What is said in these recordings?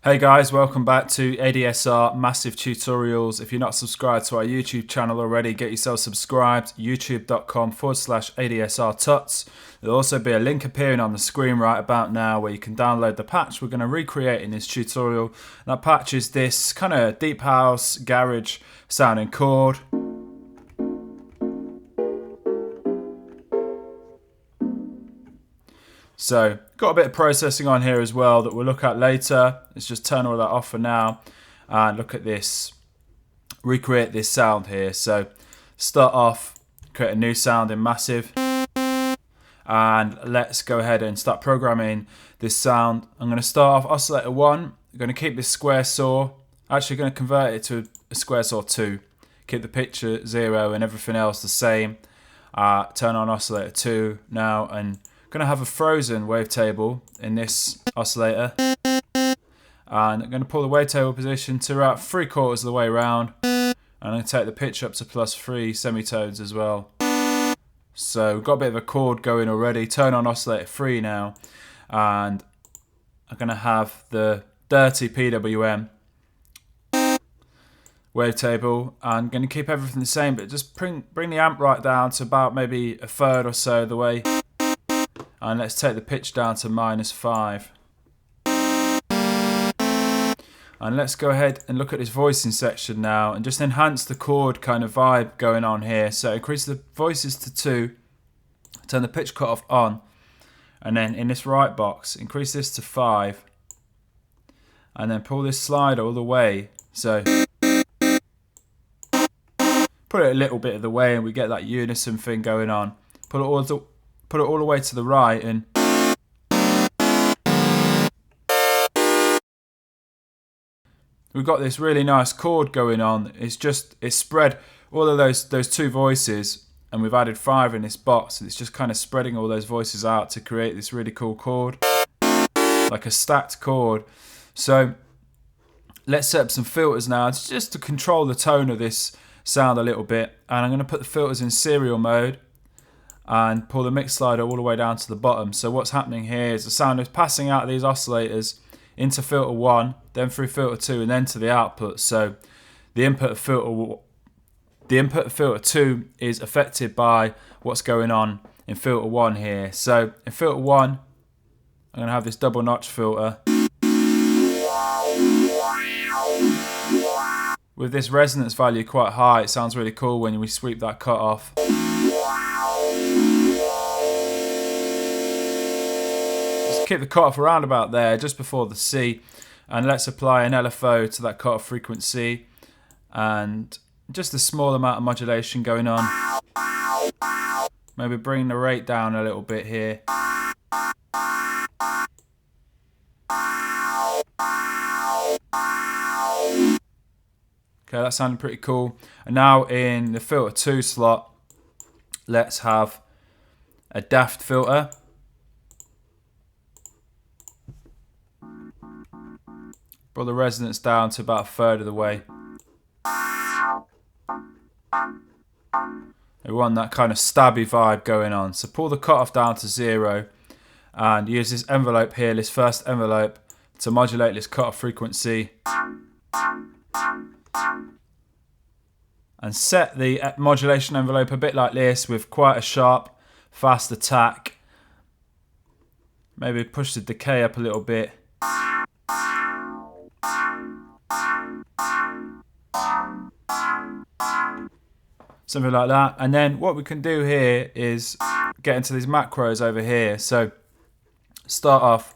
Hey guys, welcome back to ADSR Massive Tutorials. If you're not subscribed to our YouTube channel already, get yourself subscribed, youtube.com/ADSR Tuts. There'll also be a link appearing on the screen right about now where you can download the patch we're going to recreate in this tutorial. That patch is this kind of deep house, garage sounding chord. So, got a bit of processing on here as well that we'll look at later. Let's just turn all that off for now and look at this, recreate this sound here. So, start off, create a new sound in Massive, and let's go ahead and start programming this sound. I'm going to start off Oscillator 1, I'm going to keep this square saw, actually going to convert it to a square saw 2, keep the pitch at 0 and everything else the same. Turn on Oscillator 2 now and going to have a frozen wavetable in this oscillator, and I'm going to pull the wavetable position to about 3/4 of the way around, and I'm going to take the pitch up to +3 semitones as well. So we've got a bit of a chord going already. Turn on Oscillator 3 now, and I'm going to have the dirty PWM wavetable. I'm going to keep everything the same, but just bring the amp right down to about maybe 1/3 or so of the way. And let's take the pitch down to -5. And let's go ahead and look at this voicing section now and just enhance the chord kind of vibe going on here. So increase the voices to 2, turn the pitch cutoff on, and then in this right box, increase this to 5, and then pull this slider all the way. So put it a little bit of the way and we get that unison thing going on. Put it all the way to the right, and we've got this really nice chord going on. It's spread all of those 2 voices, and we've added 5 in this box, and it's just kind of spreading all those voices out to create this really cool chord, like a stacked chord. So let's set up some filters now, just to control the tone of this sound a little bit, and I'm going to put the filters in serial mode and pull the mix slider all the way down to the bottom. So what's happening here is the sound is passing out of these oscillators into filter 1, then through filter 2, and then to the output. So the input of filter 2 is affected by what's going on in filter 1 here. So in filter 1, I'm going to have this double notch filter with this resonance value quite high. It sounds really cool when we sweep that cut off. Keep the cutoff around about there, just before the C, and let's apply an LFO to that cutoff frequency, and just a small amount of modulation going on. Maybe bring the rate down a little bit here. Okay, that sounded pretty cool. And now in the filter 2 slot, let's have a daft filter. Brought the resonance down to about 1/3 of the way. We want that kind of stabby vibe going on. So pull the cutoff down to 0 and use this envelope here, this first envelope, to modulate this cutoff frequency. And set the modulation envelope a bit like this, with quite a sharp, fast attack. Maybe push the decay up a little bit. Something like that. And then what we can do here is get into these macros over here. So start off,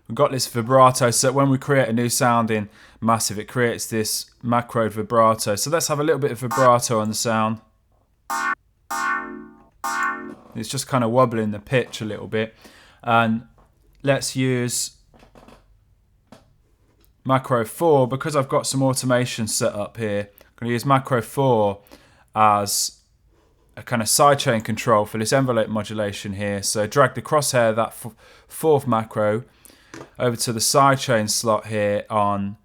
we've got this vibrato. So when we create a new sound in Massive, it creates this macro vibrato. So let's have a little bit of vibrato on the sound. It's just kind of wobbling the pitch a little bit. And let's use macro 4, because I've got some automation set up here. I'm going to use macro 4 as a kind of sidechain control for this envelope modulation here. So drag the crosshair, that 4th macro, over to the sidechain slot here on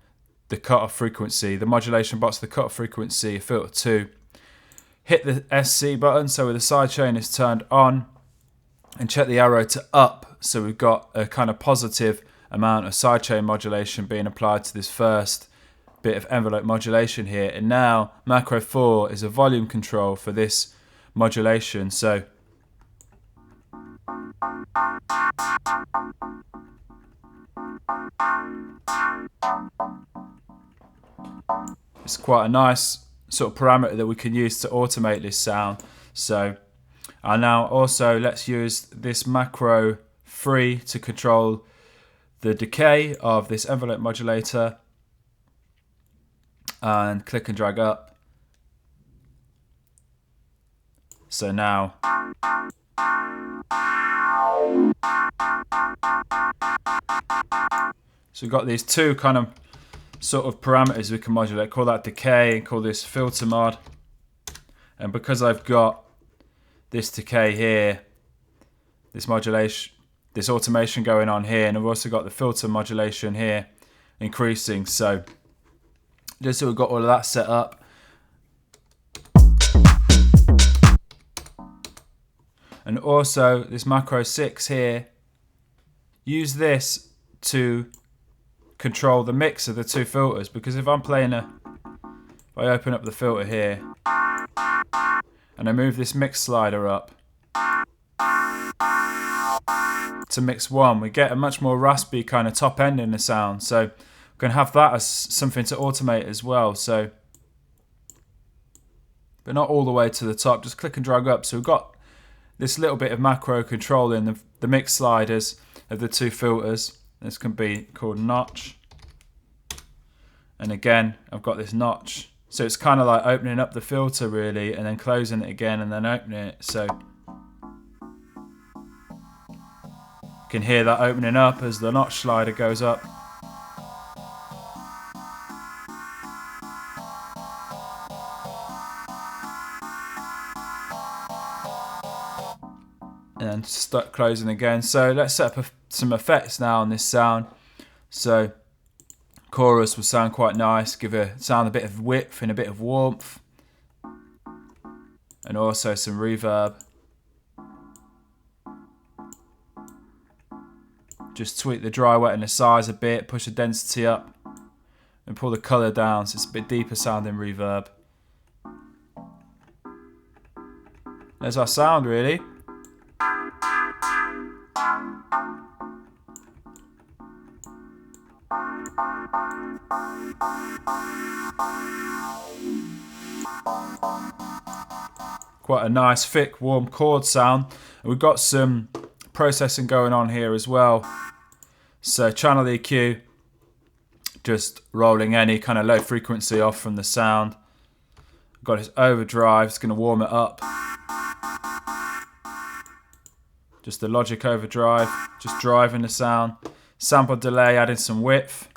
the cutoff frequency, the modulation box, the cutoff frequency, filter 2. Hit the SC button, so the sidechain is turned on, and check the arrow to up, so we've got a kind of positive amount of sidechain modulation being applied to this first bit of envelope modulation here. And now macro 4 is a volume control for this modulation. So it's quite a nice sort of parameter that we can use to automate this sound. So, and now also let's use this macro 3 to control the decay of this envelope modulator, and click and drag up. So now we've got these two kind of sort of parameters we can modulate. Call that decay and call this filter mod. And because I've got this decay here, this modulation, this automation going on here, and I've also got the filter modulation here increasing. So just so we've got all of that set up. And also this macro 6 here, use this to control the mix of the two filters, because if I'm playing if I open up the filter here and I move this mix slider up to mix 1, we get a much more raspy kind of top end in the sound. So we can have that as something to automate as well. So, but not all the way to the top, just click and drag up. So we've got this little bit of macro control in the mix sliders of the two filters. This can be called notch. And again, I've got this notch. So it's kind of like opening up the filter really, and then closing it again, and then opening it. So you can hear that opening up as the notch slider goes up. And then start closing again. So let's set up some effects now on this sound. So chorus will sound quite nice, give a sound a bit of width and a bit of warmth, and also some reverb. Just tweak the dry wet and the size a bit, push the density up, and pull the colour down so it's a bit deeper sounding reverb. There's our sound really. Quite a nice thick warm chord sound, and we've got some processing going on here as well. So channel EQ, just rolling any kind of low frequency off from the sound. Got this overdrive, it's going to warm it up. Just the logic overdrive, just driving the sound. Sample delay, adding some width.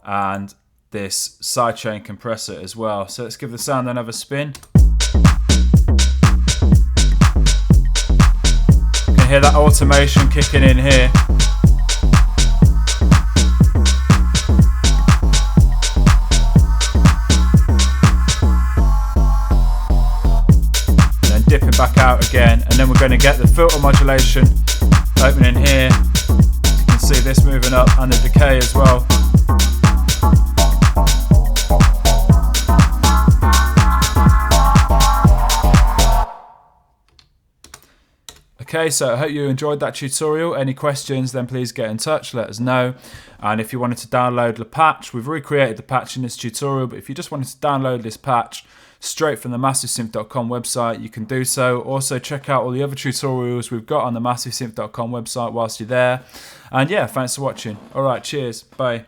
And this sidechain compressor as well. So let's give the sound another spin. You can hear that automation kicking in here. And then dipping back out again, and then we're going to get the filter modulation opening here. You can see this moving up, and the decay as well. Okay, so I hope you enjoyed that tutorial. Any questions, then please get in touch, let us know. And if you wanted to download the patch, we've recreated the patch in this tutorial, but if you just wanted to download this patch straight from the massivesynth.com website, you can do so. Also check out all the other tutorials we've got on the massivesynth.com website whilst you're there. And yeah, thanks for watching. Alright, cheers, bye.